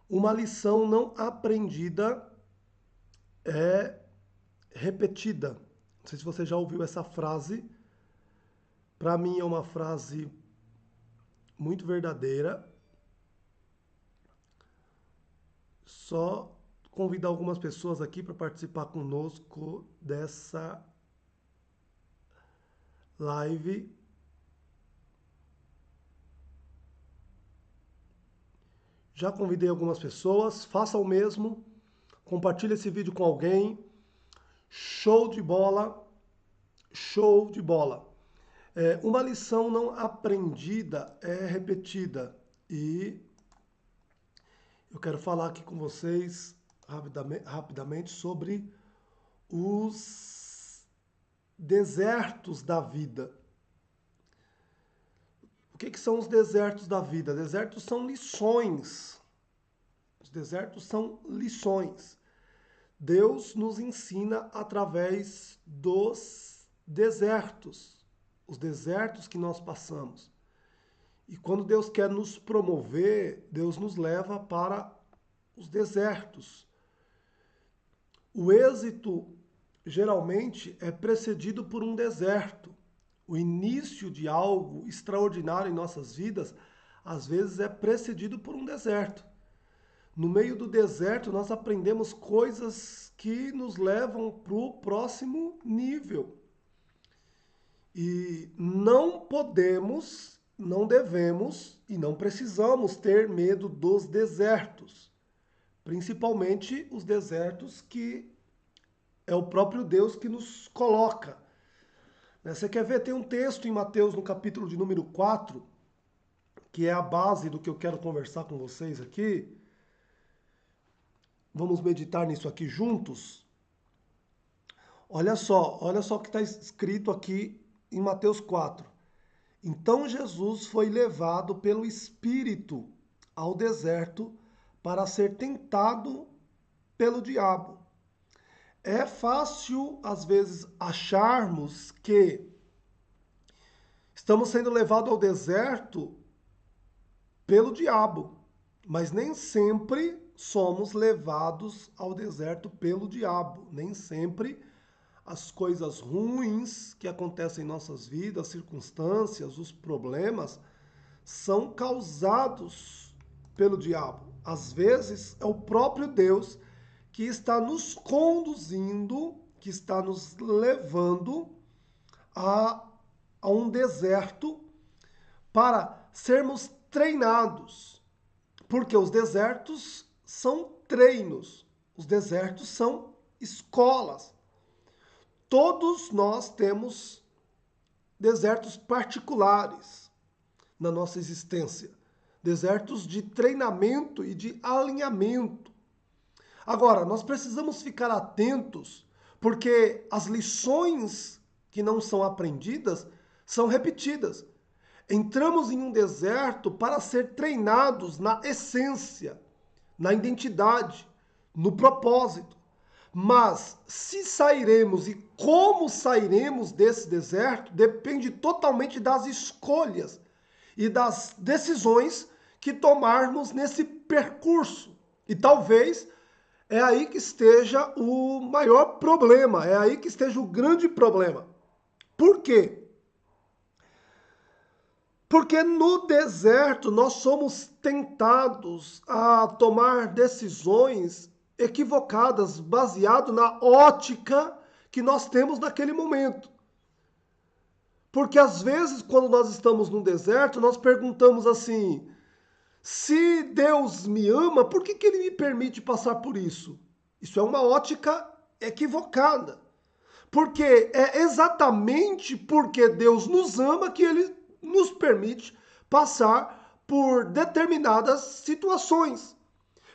Uma lição não aprendida é repetida. Não sei se você já ouviu essa frase. Para mim é uma frase muito verdadeira. Só convidar algumas pessoas aqui para participar conosco dessa live. Já convidei algumas pessoas, faça o mesmo. Compartilhe esse vídeo com alguém. Show de bola! Show de bola! Uma lição não aprendida é repetida. E eu quero falar aqui com vocês rapidamente sobre os desertos da vida. O que são os desertos da vida? Desertos são lições. Os desertos são lições. Deus nos ensina através dos desertos. Os desertos que nós passamos. E quando Deus quer nos promover, Deus nos leva para os desertos. O êxito geralmente é precedido por um deserto. O início de algo extraordinário em nossas vidas, às vezes é precedido por um deserto. No meio do deserto, nós aprendemos coisas que nos levam para o próximo nível. E não podemos, não devemos e não precisamos ter medo dos desertos. Principalmente os desertos que é o próprio Deus que nos coloca. Você quer ver? Tem um texto em Mateus, no capítulo de número 4, que é a base do que eu quero conversar com vocês aqui. Vamos meditar nisso aqui juntos. Olha só o que está escrito aqui em Mateus 4. Então Jesus foi levado pelo Espírito ao deserto para ser tentado pelo diabo. É fácil, às vezes, acharmos que estamos sendo levados ao deserto pelo diabo, mas nem sempre somos levados ao deserto pelo diabo. Nem sempre as coisas ruins que acontecem em nossas vidas, as circunstâncias, os problemas, são causados pelo diabo. Às vezes é o próprio Deus que está nos conduzindo, que está nos levando a um deserto para sermos treinados. Porque os desertos são treinos, os desertos são escolas. Todos nós temos desertos particulares na nossa existência. Desertos de treinamento e de alinhamento. Agora, nós precisamos ficar atentos, porque as lições que não são aprendidas são repetidas. Entramos em um deserto para ser treinados na essência, na identidade, no propósito. Mas se sairemos e como sairemos desse deserto depende totalmente das escolhas e das decisões que tomarmos nesse percurso. E talvez é aí que esteja o maior problema, é aí que esteja o grande problema. Por quê? Porque no deserto nós somos tentados a tomar decisões equivocadas, baseado na ótica que nós temos naquele momento. Porque às vezes, quando nós estamos no deserto, nós perguntamos assim: se Deus me ama, por que Ele me permite passar por isso? Isso é uma ótica equivocada. Porque é exatamente porque Deus nos ama que Ele nos permite passar por determinadas situações.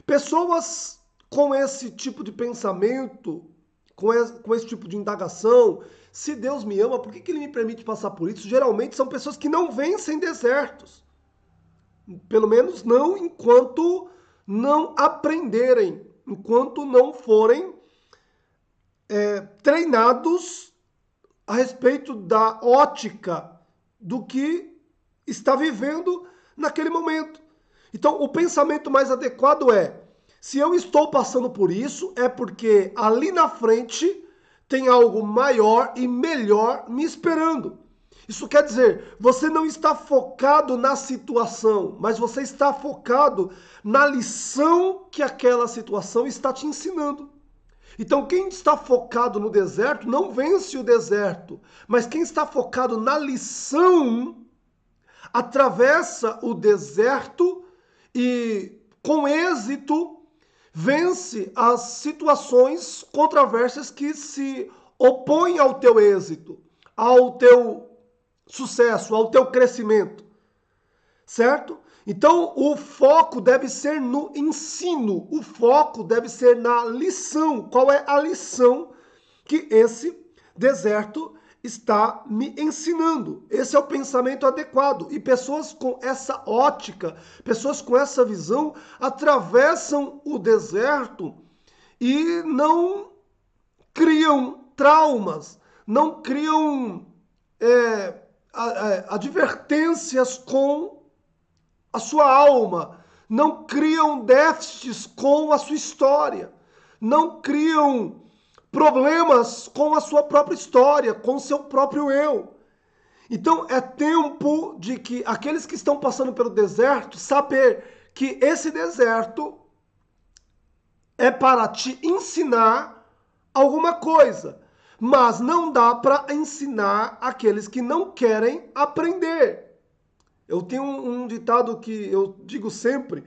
Pessoas com esse tipo de pensamento, com esse tipo de indagação, se Deus me ama, por que Ele me permite passar por isso? Geralmente são pessoas que não vencem desertos. Pelo menos não enquanto não aprenderem, enquanto não forem treinados a respeito da ótica do que está vivendo naquele momento. Então, o pensamento mais adequado é: se eu estou passando por isso, é porque ali na frente tem algo maior e melhor me esperando. Isso quer dizer, você não está focado na situação, mas você está focado na lição que aquela situação está te ensinando. Então, quem está focado no deserto não vence o deserto, mas quem está focado na lição atravessa o deserto e, com êxito, vence as situações controversas que se opõem ao teu êxito, ao teu sucesso, ao teu crescimento, certo? Então, o foco deve ser no ensino, o foco deve ser na lição. Qual é a lição que esse deserto está me ensinando? Esse é o pensamento adequado. E pessoas com essa ótica, pessoas com essa visão, atravessam o deserto e não criam traumas, não criam advertências com a sua alma, não criam déficits com a sua história, não criam problemas com a sua própria história, com o seu próprio eu. Então é tempo de que aqueles que estão passando pelo deserto saber que esse deserto é para te ensinar alguma coisa, mas não dá para ensinar aqueles que não querem aprender. Eu tenho um ditado que eu digo sempre,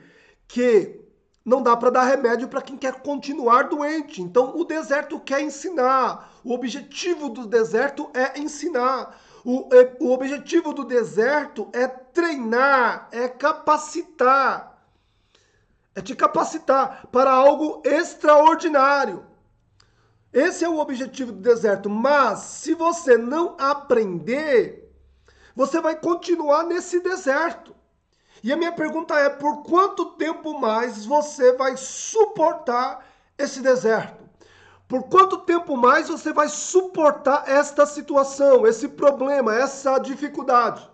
que não dá para dar remédio para quem quer continuar doente. Então, o deserto quer ensinar. O objetivo do deserto é ensinar. O objetivo do deserto é treinar, é capacitar. É te capacitar para algo extraordinário. Esse é o objetivo do deserto. Mas, se você não aprender, você vai continuar nesse deserto. E a minha pergunta é: por quanto tempo mais você vai suportar esse deserto? Por quanto tempo mais você vai suportar esta situação, esse problema, essa dificuldade?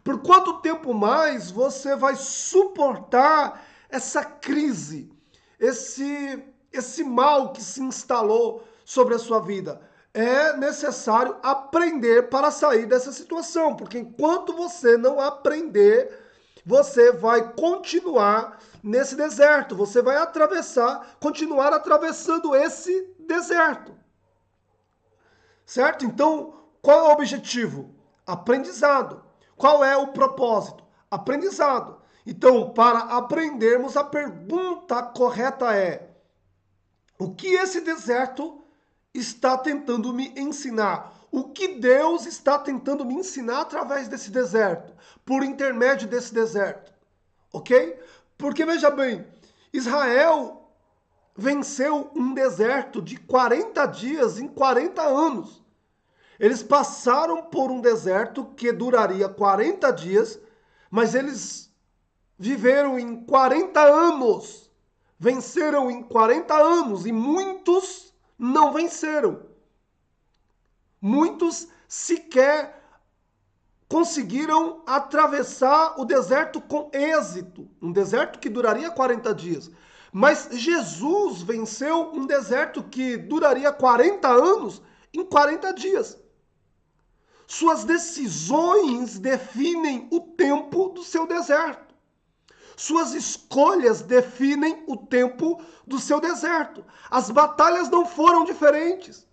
Por quanto tempo mais você vai suportar essa crise, esse mal que se instalou sobre a sua vida? É necessário aprender para sair dessa situação, porque enquanto você não aprender, você vai continuar nesse deserto, você vai continuar atravessando esse deserto. Certo? Então, qual é o objetivo? Aprendizado. Qual é o propósito? Aprendizado. Então, para aprendermos, a pergunta correta é: o que esse deserto está tentando me ensinar? O que Deus está tentando me ensinar através desse deserto, por intermédio desse deserto? Ok? Porque veja bem, Israel venceu um deserto de 40 dias em 40 anos. Eles passaram por um deserto que duraria 40 dias, mas eles viveram em 40 anos. Venceram em 40 anos e muitos não venceram. Muitos sequer conseguiram atravessar o deserto com êxito. Um deserto que duraria 40 dias. Mas Jesus venceu um deserto que duraria 40 anos em 40 dias. Suas decisões definem o tempo do seu deserto. Suas escolhas definem o tempo do seu deserto. As batalhas não foram diferentes.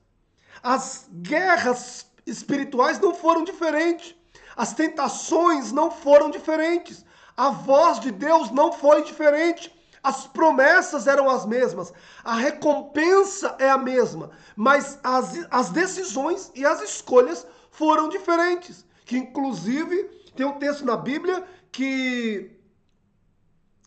As guerras espirituais não foram diferentes. As tentações não foram diferentes. A voz de Deus não foi diferente. As promessas eram as mesmas. A recompensa é a mesma. Mas as decisões e as escolhas foram diferentes. Que inclusive tem um texto na Bíblia que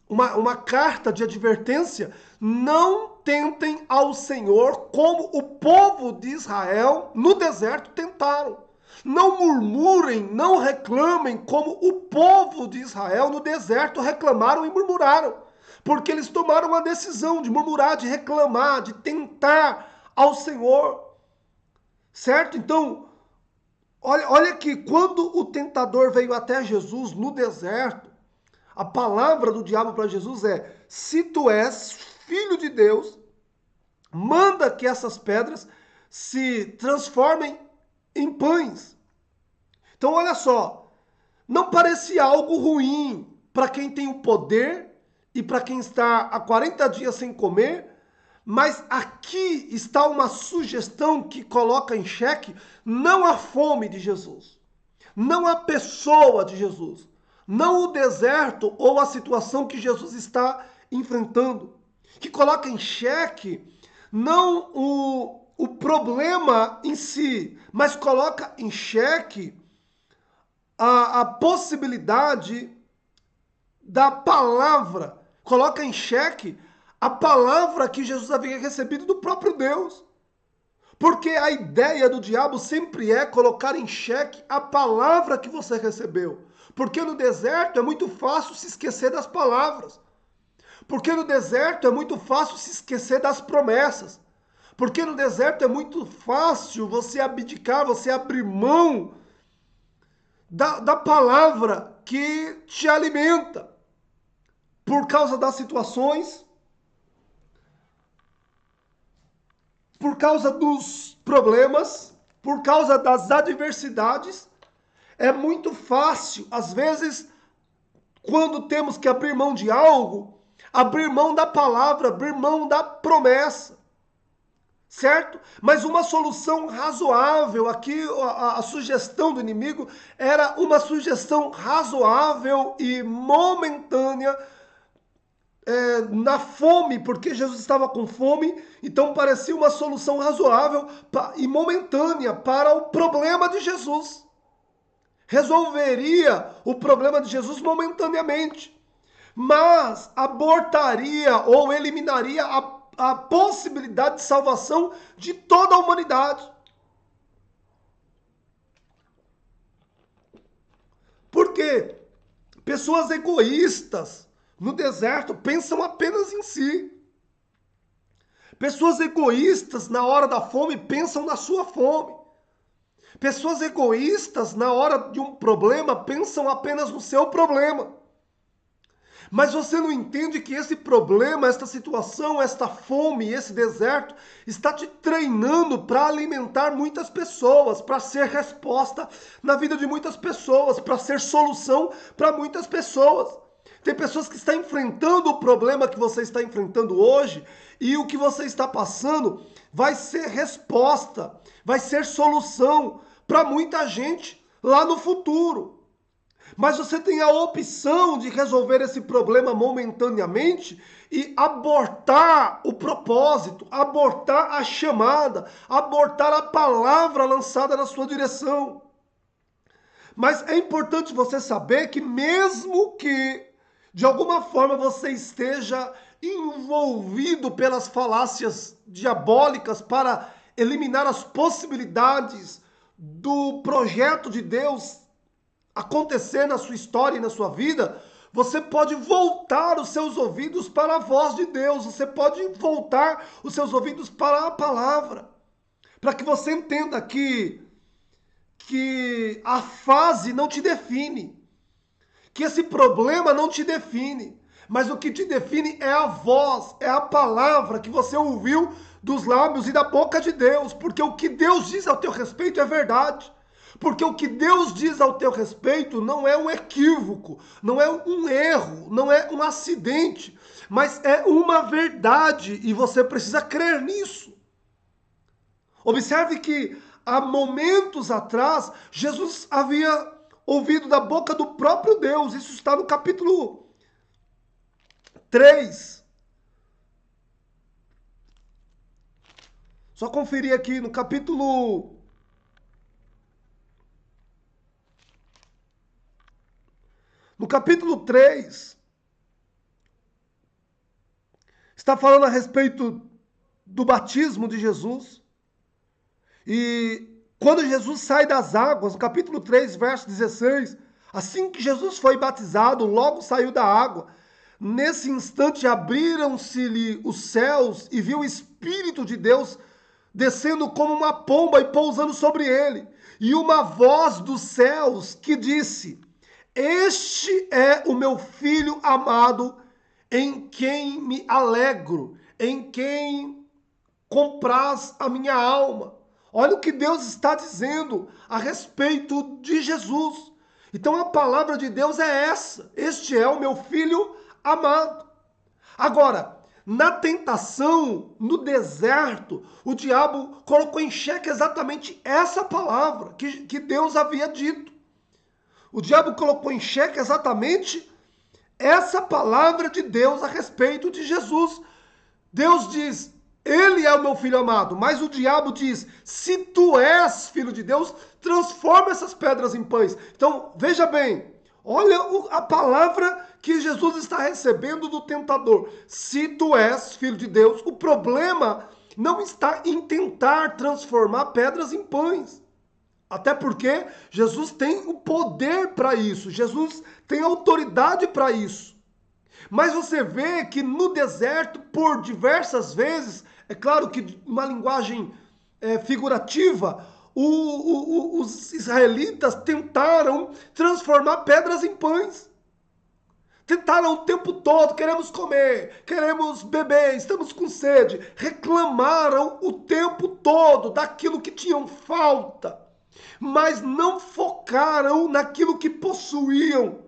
uma carta de advertência: não tentem ao Senhor como o povo de Israel no deserto tentaram. Não murmurem, não reclamem como o povo de Israel no deserto reclamaram e murmuraram. Porque eles tomaram a decisão de murmurar, de reclamar, de tentar ao Senhor. Certo? Então, olha que quando o tentador veio até Jesus no deserto, A palavra do diabo para Jesus é: se tu és filho de Deus, manda que essas pedras se transformem em pães. Então, olha só, não parecia algo ruim para quem tem o poder e para quem está há 40 dias sem comer, mas aqui está uma sugestão que coloca em xeque não a fome de Jesus, não a pessoa de Jesus, não o deserto ou a situação que Jesus está enfrentando, que coloca em xeque não o problema em si, mas coloca em xeque a possibilidade da palavra, coloca em xeque a palavra que Jesus havia recebido do próprio Deus. Porque a ideia do diabo sempre é colocar em xeque a palavra que você recebeu. Porque no deserto é muito fácil se esquecer das palavras. Porque no deserto é muito fácil se esquecer das promessas. Porque no deserto é muito fácil você abdicar, você abrir mão da palavra que te alimenta. Por causa das situações, por causa dos problemas, por causa das adversidades, é muito fácil, às vezes, quando temos que abrir mão de algo, abrir mão da palavra, abrir mão da promessa. Certo? Mas uma solução razoável, aqui a sugestão do inimigo era uma sugestão razoável e momentânea na fome, porque Jesus estava com fome, então parecia uma solução razoável e momentânea para o problema de Jesus. Resolveria o problema de Jesus momentaneamente, mas abortaria ou eliminaria a possibilidade de salvação de toda a humanidade. Por quê? Pessoas egoístas no deserto pensam apenas em si. Pessoas egoístas na hora da fome pensam na sua fome. Pessoas egoístas na hora de um problema pensam apenas no seu problema. Mas você não entende que esse problema, esta situação, esta fome, esse deserto está te treinando para alimentar muitas pessoas, para ser resposta na vida de muitas pessoas, para ser solução para muitas pessoas. Tem pessoas que estão enfrentando o problema que você está enfrentando hoje e o que você está passando vai ser resposta, vai ser solução para muita gente lá no futuro. Mas você tem a opção de resolver esse problema momentaneamente e abortar o propósito, abortar a chamada, abortar a palavra lançada na sua direção. Mas é importante você saber que mesmo que de alguma forma você esteja envolvido pelas falácias diabólicas para eliminar as possibilidades do projeto de Deus acontecer na sua história e na sua vida, você pode voltar os seus ouvidos para a voz de Deus, você pode voltar os seus ouvidos para a palavra, para que você entenda que a fase não te define, que esse problema não te define, mas o que te define é a voz, é a palavra que você ouviu dos lábios e da boca de Deus, porque o que Deus diz ao teu respeito é verdade. Porque o que Deus diz ao teu respeito não é um equívoco, não é um erro, não é um acidente, mas é uma verdade e você precisa crer nisso. Observe que há momentos atrás, Jesus havia ouvido da boca do próprio Deus, isso está no capítulo 3. Só conferir aqui no capítulo... No capítulo 3, está falando a respeito do batismo de Jesus. E quando Jesus sai das águas, no capítulo 3, verso 16, assim que Jesus foi batizado, logo saiu da água. Nesse instante abriram-se-lhe os céus e viu o Espírito de Deus descendo como uma pomba e pousando sobre ele. E uma voz dos céus que disse: Este é o meu filho amado, em quem me alegro, em quem compraz a minha alma. Olha o que Deus está dizendo a respeito de Jesus. Então a palavra de Deus é essa. Este é o meu filho amado. Agora, na tentação, no deserto, o diabo colocou em xeque exatamente essa palavra que Deus havia dito. O diabo colocou em xeque exatamente essa palavra de Deus a respeito de Jesus. Deus diz, ele é o meu filho amado, mas o diabo diz, se tu és filho de Deus, transforma essas pedras em pães. Então, veja bem, olha a palavra que Jesus está recebendo do tentador. Se tu és filho de Deus, o problema não está em tentar transformar pedras em pães. Até porque Jesus tem o poder para isso, Jesus tem autoridade para isso. Mas você vê que no deserto, por diversas vezes, é claro que uma linguagem figurativa, os israelitas tentaram transformar pedras em pães. Tentaram o tempo todo, queremos comer, queremos beber, estamos com sede. Reclamaram o tempo todo daquilo que tinham falta, mas não focaram naquilo que possuíam.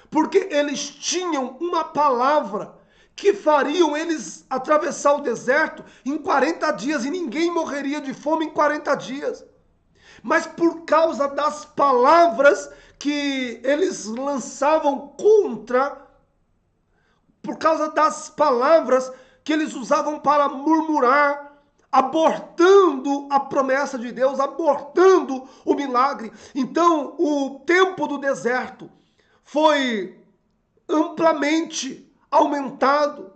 Porque eles tinham uma palavra que fariam eles atravessar o deserto em 40 dias e ninguém morreria de fome em 40 dias. Mas por causa das palavras que eles lançavam por causa das palavras que eles usavam para murmurar, abortando a promessa de Deus, abortando o milagre. Então, o tempo do deserto foi amplamente aumentado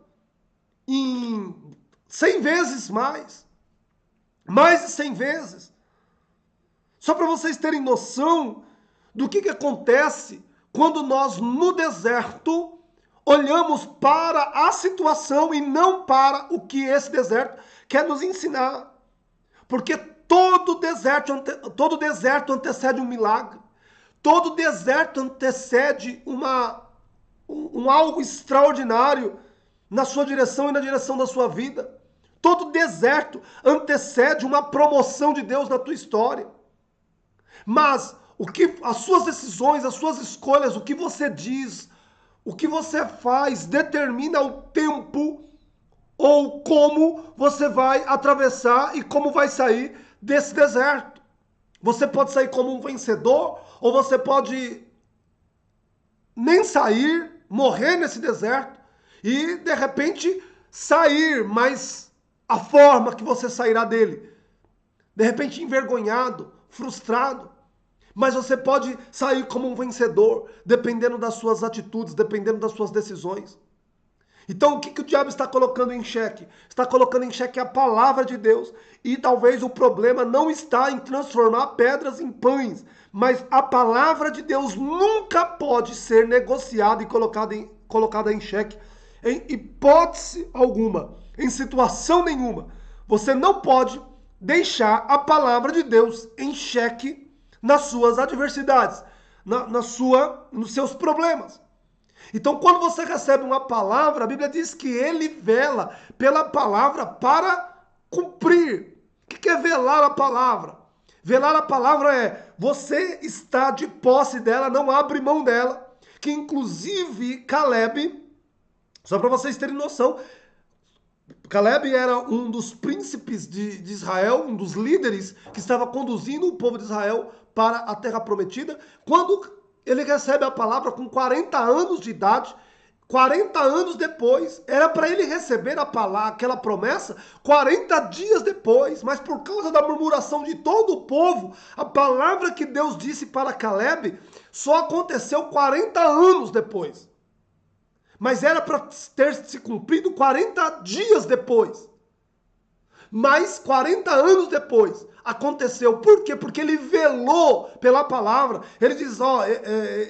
em 100 vezes mais de 100 vezes. Só para vocês terem noção do que acontece quando nós no deserto olhamos para a situação e não para o que esse deserto quer nos ensinar. Porque todo deserto antecede um milagre. Todo deserto antecede um algo extraordinário na sua direção e na direção da sua vida. Todo deserto antecede uma promoção de Deus na tua história. Mas as suas decisões, as suas escolhas, o que você diz, o que você faz, determina o tempo ou como você vai atravessar e como vai sair desse deserto. Você pode sair como um vencedor, ou você pode nem sair, morrer nesse deserto e de repente sair, mas a forma que você sairá dele, de repente envergonhado, frustrado. Mas você pode sair como um vencedor, dependendo das suas atitudes, dependendo das suas decisões. Então, o que o diabo está colocando em xeque? Está colocando em xeque a palavra de Deus. E talvez o problema não está em transformar pedras em pães, mas a palavra de Deus nunca pode ser negociada e colocada em xeque, em hipótese alguma, em situação nenhuma. Você não pode deixar a palavra de Deus em xeque nas suas adversidades, nos seus problemas. Então, quando você recebe uma palavra, a Bíblia diz que ele vela pela palavra para cumprir. O que é velar a palavra? Velar a palavra é você está de posse dela, não abre mão dela. Que inclusive Caleb, só para vocês terem noção, Caleb era um dos príncipes de Israel, um dos líderes que estava conduzindo o povo de Israel para a terra prometida. Quando ele recebe a palavra com 40 anos de idade, 40 anos depois, era para ele receber aquela promessa 40 dias depois, mas por causa da murmuração de todo o povo, a palavra que Deus disse para Caleb só aconteceu 40 anos depois. Mas era para ter se cumprido 40 dias depois. Mas 40 anos depois aconteceu. Por quê? Porque ele velou pela palavra. Ele diz,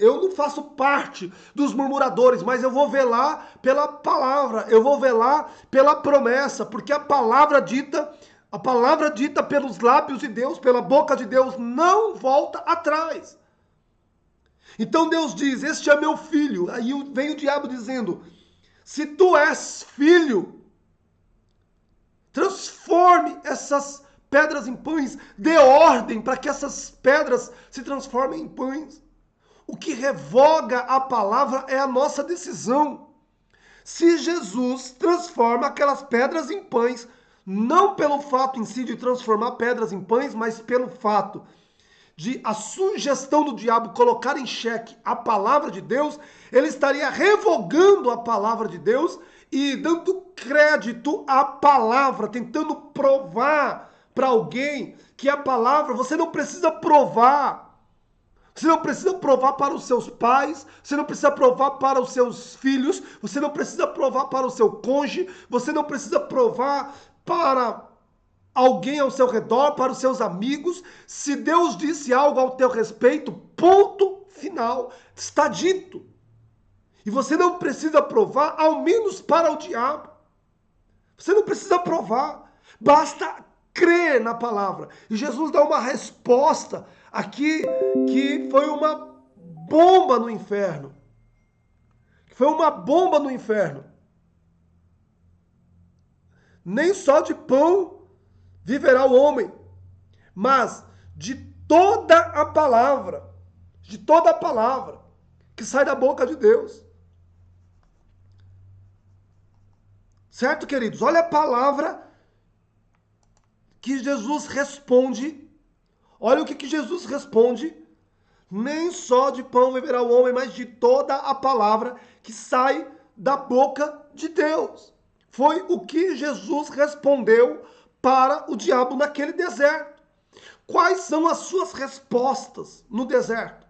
eu não faço parte dos murmuradores, mas eu vou velar pela palavra, eu vou velar pela promessa, porque a palavra dita pelos lábios de Deus, pela boca de Deus, não volta atrás. Então Deus diz, este é meu filho. Aí vem o diabo dizendo, se tu és filho, transforme essas pedras em pães, dê ordem para que essas pedras se transformem em pães. O que revoga a palavra é a nossa decisão. Se Jesus transforma aquelas pedras em pães, não pelo fato em si de transformar pedras em pães, mas pelo fato de a sugestão do diabo colocar em xeque a palavra de Deus, ele estaria revogando a palavra de Deus e dando crédito à palavra, tentando provar para alguém que a palavra, você não precisa provar. Você não precisa provar para os seus pais, você não precisa provar para os seus filhos, você não precisa provar para o seu cônjuge, você não precisa provar para alguém ao seu redor, para os seus amigos. Se Deus disse algo ao teu respeito, ponto final, está dito. E você não precisa provar, ao menos para o diabo. Você não precisa provar, basta crer na palavra. E Jesus dá uma resposta aqui que foi uma bomba no inferno. Foi uma bomba no inferno. Nem só de pão viverá o homem, mas de toda a palavra que sai da boca de Deus. Certo, queridos? Olha a palavra que Jesus responde. Olha o que Jesus responde. Nem só de pão viverá o homem, mas de toda a palavra que sai da boca de Deus. Foi o que Jesus respondeu para o diabo naquele deserto. Quais são as suas respostas no deserto?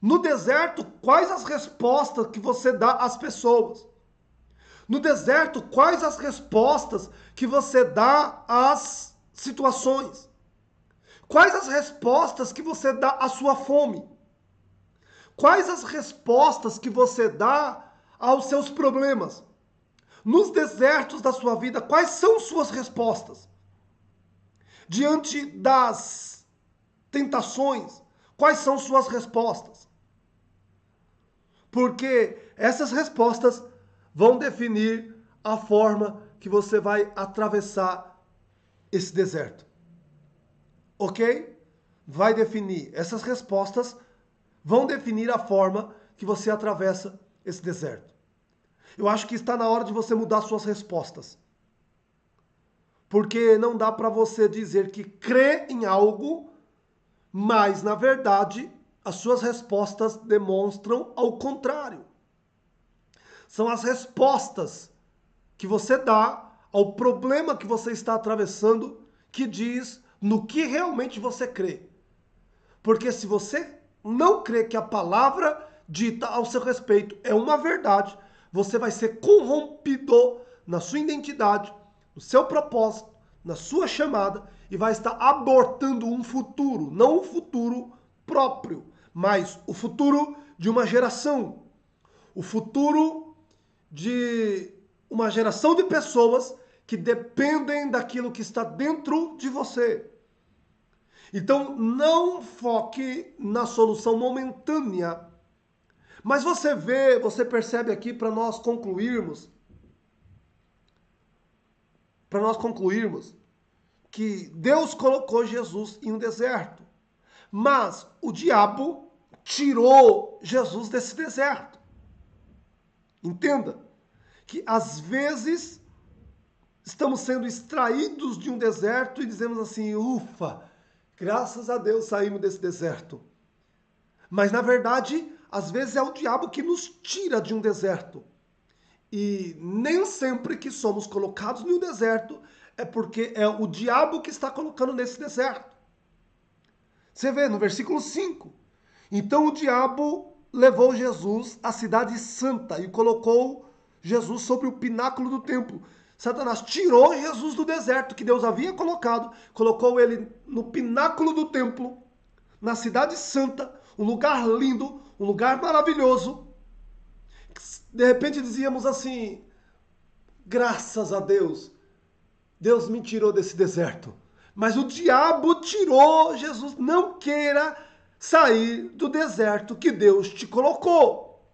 No deserto, quais as respostas que você dá às pessoas? No deserto, quais as respostas que você dá às situações? Quais as respostas que você dá à sua fome? Quais as respostas que você dá aos seus problemas? Nos desertos da sua vida, quais são suas respostas? Diante das tentações, quais são suas respostas? Porque essas respostas vão definir a forma que você vai atravessar esse deserto. Ok? Vai definir. Essas respostas vão definir a forma que você atravessa esse deserto. Eu acho que está na hora de você mudar suas respostas. Porque não dá para você dizer que crê em algo, mas, na verdade, as suas respostas demonstram ao contrário. São as respostas que você dá ao problema que você está atravessando que diz no que realmente você crê. Porque se você não crê que a palavra dita ao seu respeito é uma verdade, você vai ser corrompido na sua identidade, no seu propósito, na sua chamada e vai estar abortando um futuro, não um futuro próprio, mas o futuro de uma geração, o futuro de uma geração de pessoas que dependem daquilo que está dentro de você. Então, não foque na solução momentânea. Mas você percebe aqui para nós concluirmos que Deus colocou Jesus em um deserto. Mas o diabo tirou Jesus desse deserto. Entenda que às vezes estamos sendo extraídos de um deserto e dizemos assim, ufa, graças a Deus saímos desse deserto. Mas na verdade, às vezes é o diabo que nos tira de um deserto. E nem sempre que somos colocados em um deserto é porque é o diabo que está colocando nesse deserto. Você vê no versículo 5. Então o diabo levou Jesus à cidade santa e colocou Jesus sobre o pináculo do templo. Satanás tirou Jesus do deserto que Deus havia colocado, colocou ele no pináculo do templo, na cidade santa, um lugar lindo, um lugar maravilhoso. De repente dizíamos assim, graças a Deus, Deus me tirou desse deserto. Mas o diabo tirou Jesus. Não queira sair do deserto que Deus te colocou.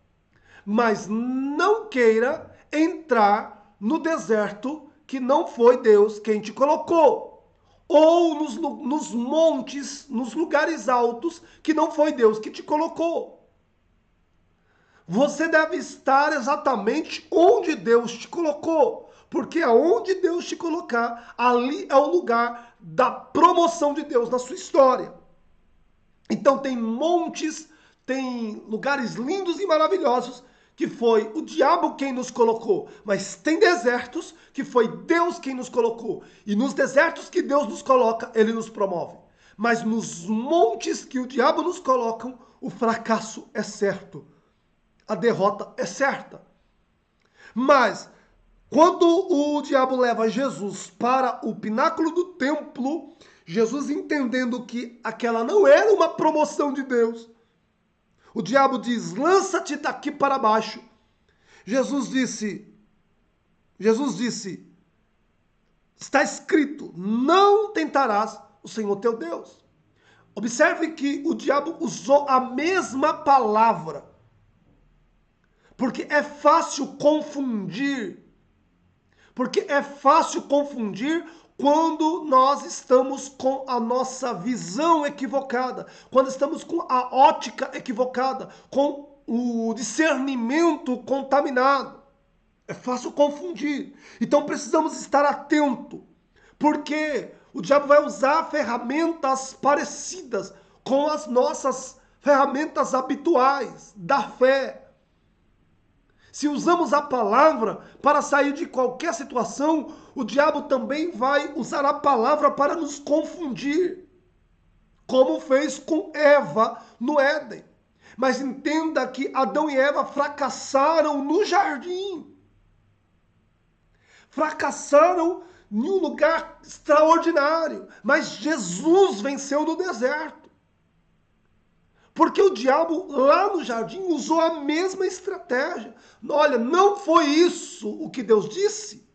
Mas não queira entrar no deserto que não foi Deus quem te colocou. Ou nos montes, nos lugares altos que não foi Deus que te colocou. Você deve estar exatamente onde Deus te colocou. Porque aonde Deus te colocar, ali é o lugar da promoção de Deus na sua história. Então tem montes, tem lugares lindos e maravilhosos que foi o diabo quem nos colocou, mas tem desertos que foi Deus quem nos colocou. E nos desertos que Deus nos coloca, ele nos promove. Mas nos montes que o diabo nos coloca, o fracasso é certo. A derrota é certa. Mas quando o diabo leva Jesus para o pináculo do templo, Jesus entendendo que aquela não era uma promoção de Deus, o diabo diz: lança-te daqui para baixo. Jesus disse, está escrito, não tentarás o Senhor teu Deus. Observe que o diabo usou a mesma palavra, porque é fácil confundir. Porque é fácil confundir quando nós estamos com a nossa visão equivocada, quando estamos com a ótica equivocada, com o discernimento contaminado. É fácil confundir. Então precisamos estar atento, porque o diabo vai usar ferramentas parecidas com as nossas ferramentas habituais da fé. Se usamos a palavra para sair de qualquer situação, o diabo também vai usar a palavra para nos confundir, como fez com Eva no Éden. Mas entenda que Adão e Eva fracassaram no jardim. Fracassaram em um lugar extraordinário, mas Jesus venceu no deserto. Porque o diabo lá no jardim usou a mesma estratégia. Olha, não foi isso o que Deus disse?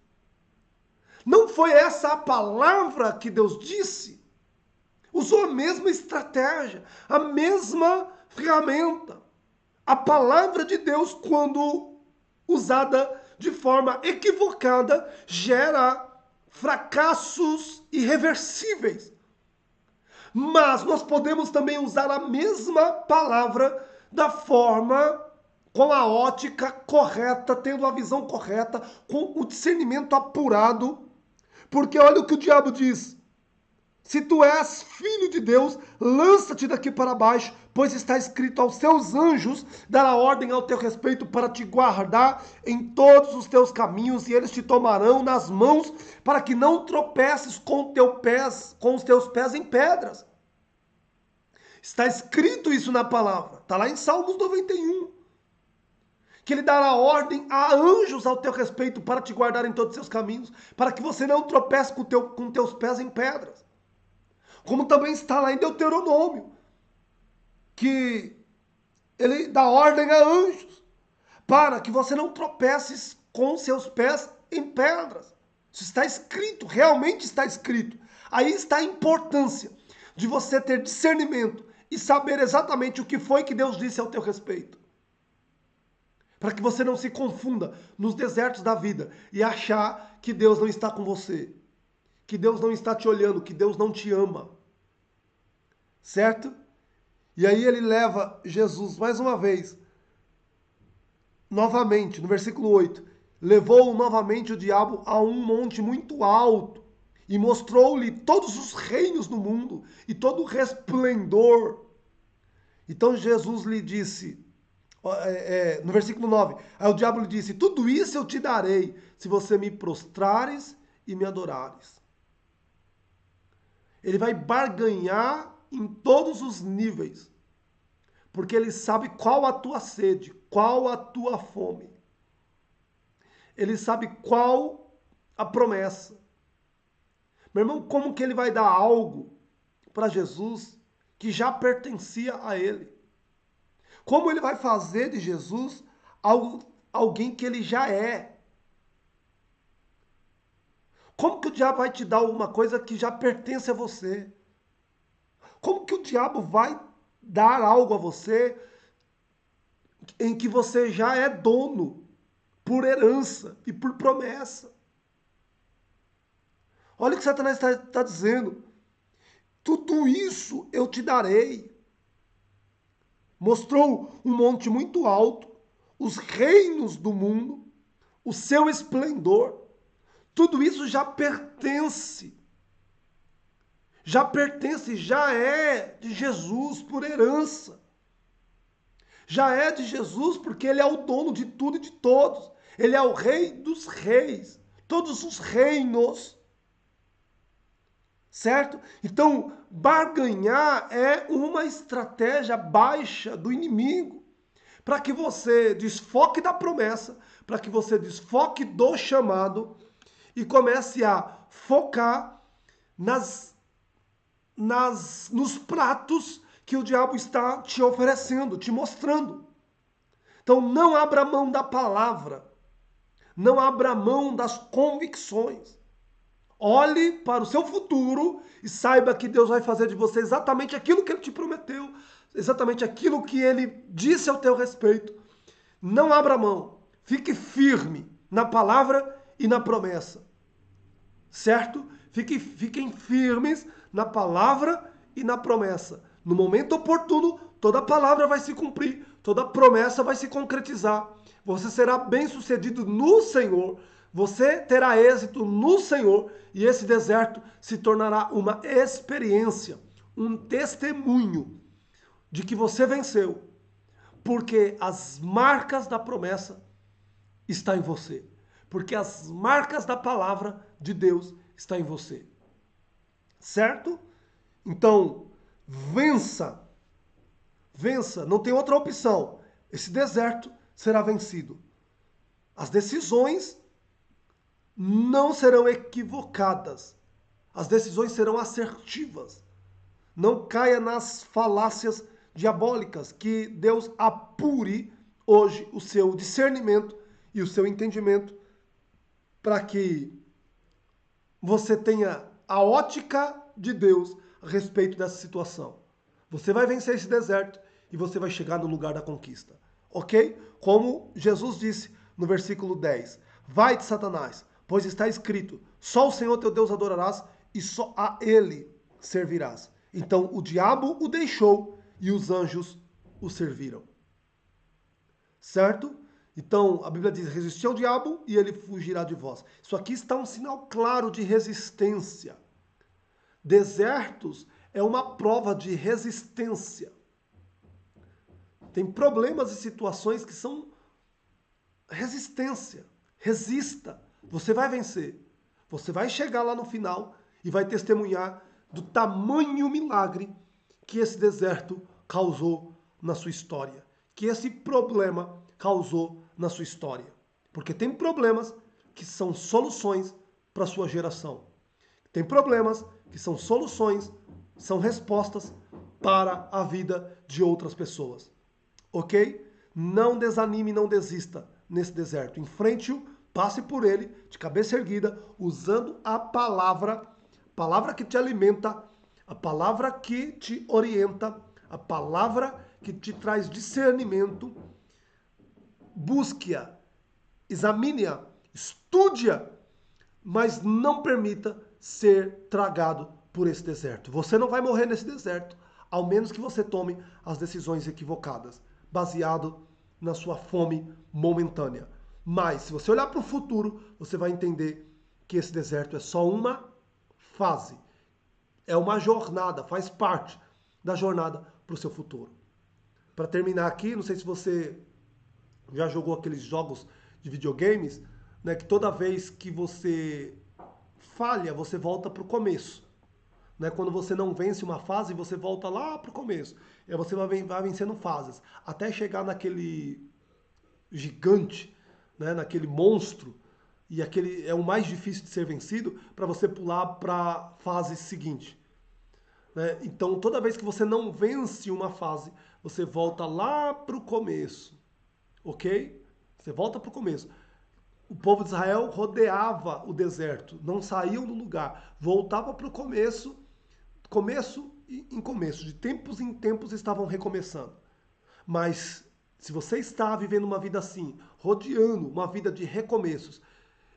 Não foi essa a palavra que Deus disse? Usou a mesma estratégia, a mesma ferramenta. A palavra de Deus, quando usada de forma equivocada, gera fracassos irreversíveis. Mas nós podemos também usar a mesma palavra da forma, com a ótica correta, tendo a visão correta, com o discernimento apurado. Porque olha o que o diabo diz: se tu és filho de Deus, lança-te daqui para baixo, pois está escrito: aos seus anjos dará ordem ao teu respeito para te guardar em todos os teus caminhos, e eles te tomarão nas mãos para que não tropeces com os teus pés em pedras. Está escrito isso na palavra. Está lá em Salmos 91. Que ele dará ordem a anjos ao teu respeito para te guardar em todos os seus caminhos, para que você não tropece com teus pés em pedras. Como também está lá em Deuteronômio, que ele dá ordem a anjos, para que você não tropece com seus pés em pedras. Isso está escrito, realmente está escrito. Aí está a importância de você ter discernimento e saber exatamente o que foi que Deus disse ao teu respeito. Para que você não se confunda nos desertos da vida e achar que Deus não está com você, que Deus não está te olhando, que Deus não te ama. Certo? E aí ele leva Jesus mais uma vez, novamente, no versículo 8, levou novamente o diabo a um monte muito alto e mostrou-lhe todos os reinos do mundo e todo o resplendor. Então Jesus lhe disse, no versículo 9, aí o diabo lhe disse: tudo isso eu te darei, se você me prostrares e me adorares. Ele vai barganhar em todos os níveis, porque ele sabe qual a tua sede, qual a tua fome. Ele sabe qual a promessa. Meu irmão, como que ele vai dar algo para Jesus que já pertencia a ele? Como ele vai fazer de Jesus alguém que ele já é? Como que o diabo vai te dar alguma coisa que já pertence a você? Como que o diabo vai dar algo a você em que você já é dono por herança e por promessa. Olha o que Satanás está dizendo. Tudo isso eu te darei. Mostrou um monte muito alto, os reinos do mundo, o seu esplendor. Tudo isso já pertence. Já pertence, já é de Jesus por herança. Já é de Jesus porque ele é o dono de tudo e de todos. Ele é o rei dos reis. Todos os reinos. Certo? Então, barganhar é uma estratégia baixa do inimigo para que você desfoque da promessa, para que você desfoque do chamado e comece a focar nos pratos que o diabo está te oferecendo, te mostrando. Então, não abra mão da palavra, não abra mão das convicções. Olhe para o seu futuro e saiba que Deus vai fazer de você exatamente aquilo que Ele te prometeu, exatamente aquilo que Ele disse ao teu respeito. Não abra mão. Fique firme na palavra e na promessa. Certo? Fiquem firmes na palavra e na promessa. No momento oportuno, toda palavra vai se cumprir, toda promessa vai se concretizar. Você será bem-sucedido no Senhor. Você terá êxito no Senhor e esse deserto se tornará uma experiência, um testemunho de que você venceu, porque as marcas da promessa estão em você, porque as marcas da palavra de Deus estão em você. Certo? Então, vença. Vença, não tem outra opção. Esse deserto será vencido. As decisões não serão equivocadas. As decisões serão assertivas. Não caia nas falácias diabólicas. Que Deus apure hoje o seu discernimento e o seu entendimento para que você tenha a ótica de Deus a respeito dessa situação. Você vai vencer esse deserto e você vai chegar no lugar da conquista. Ok? Como Jesus disse no versículo 10. Vai-te, Satanás, pois está escrito, só o Senhor teu Deus adorarás e só a Ele servirás. Então o diabo o deixou e os anjos o serviram. Certo? Então a Bíblia diz, resisti ao diabo e ele fugirá de vós. Isso aqui está um sinal claro de resistência. Desertos é uma prova de resistência. Tem problemas e situações que são resistência. Resista. Você vai vencer. Você vai chegar lá no final e vai testemunhar do tamanho milagre que esse deserto causou na sua história. Que esse problema causou na sua história. Porque tem problemas que são soluções para a sua geração. Tem problemas que são soluções, são respostas para a vida de outras pessoas. Ok? Não desanime, não desista nesse deserto. Enfrente-o, passe por ele, de cabeça erguida, usando a palavra que te alimenta, a palavra que te orienta, a palavra que te traz discernimento. Busque-a, examine-a, estude-a, mas não permita ser tragado por esse deserto. Você não vai morrer nesse deserto, ao menos que você tome as decisões equivocadas, baseado na sua fome momentânea. Mas, se você olhar para o futuro, você vai entender que esse deserto é só uma fase. É uma jornada, faz parte da jornada para o seu futuro. Para terminar aqui, não sei se você já jogou aqueles jogos de videogames, né, que toda vez que você falha, você volta para o começo. Né? Quando você não vence uma fase, você volta lá para o começo. E aí você vai vencendo fases. Até chegar naquele gigante, né? Naquele monstro. E aquele é o mais difícil de ser vencido para você pular para a fase seguinte. Né? Então, toda vez que você não vence uma fase, você volta lá para o começo. Ok? Você volta para o começo. O povo de Israel rodeava o deserto, não saiu do lugar, voltava para o começo em começo, de tempos em tempos estavam recomeçando. Mas se você está vivendo uma vida assim, rodeando uma vida de recomeços,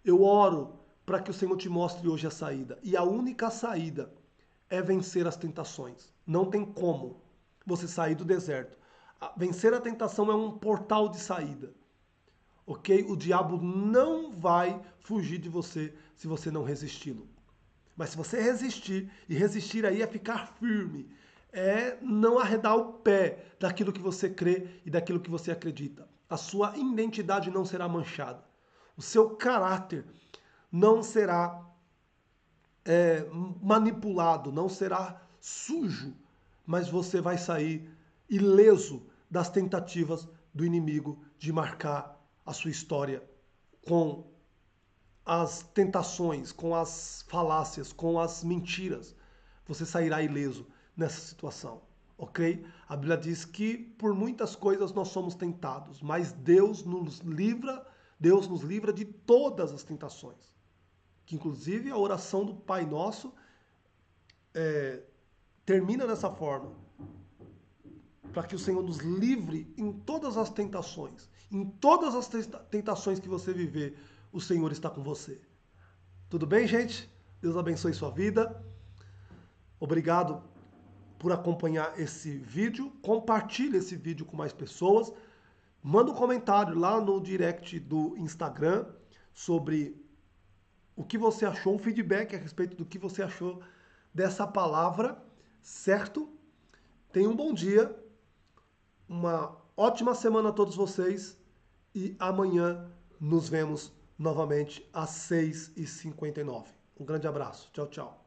eu oro para que o Senhor te mostre hoje a saída. E a única saída é vencer as tentações. Não tem como você sair do deserto. Vencer a tentação é um portal de saída. Ok? O diabo não vai fugir de você se você não resisti-lo. Mas se você resistir, e resistir aí é ficar firme, é não arredar o pé daquilo que você crê e daquilo que você acredita. A sua identidade não será manchada. O seu caráter não será manipulado, não será sujo, mas você vai sair ileso das tentativas do inimigo de marcar a sua história com as tentações, com as falácias, com as mentiras. Você sairá ileso nessa situação, ok? A Bíblia diz que por muitas coisas nós somos tentados, mas Deus nos livra de todas as tentações. Que inclusive a oração do Pai Nosso termina dessa forma, para que o Senhor nos livre em todas as tentações. Em todas as tentações que você viver, o Senhor está com você. Tudo bem, gente? Deus abençoe sua vida. Obrigado por acompanhar esse vídeo. Compartilhe esse vídeo com mais pessoas. Manda um comentário lá no direct do Instagram sobre o que você achou, um feedback a respeito do que você achou dessa palavra, certo? Tenha um bom dia, uma ótima semana a todos vocês e amanhã nos vemos novamente às 6h59. Um grande abraço. Tchau, tchau.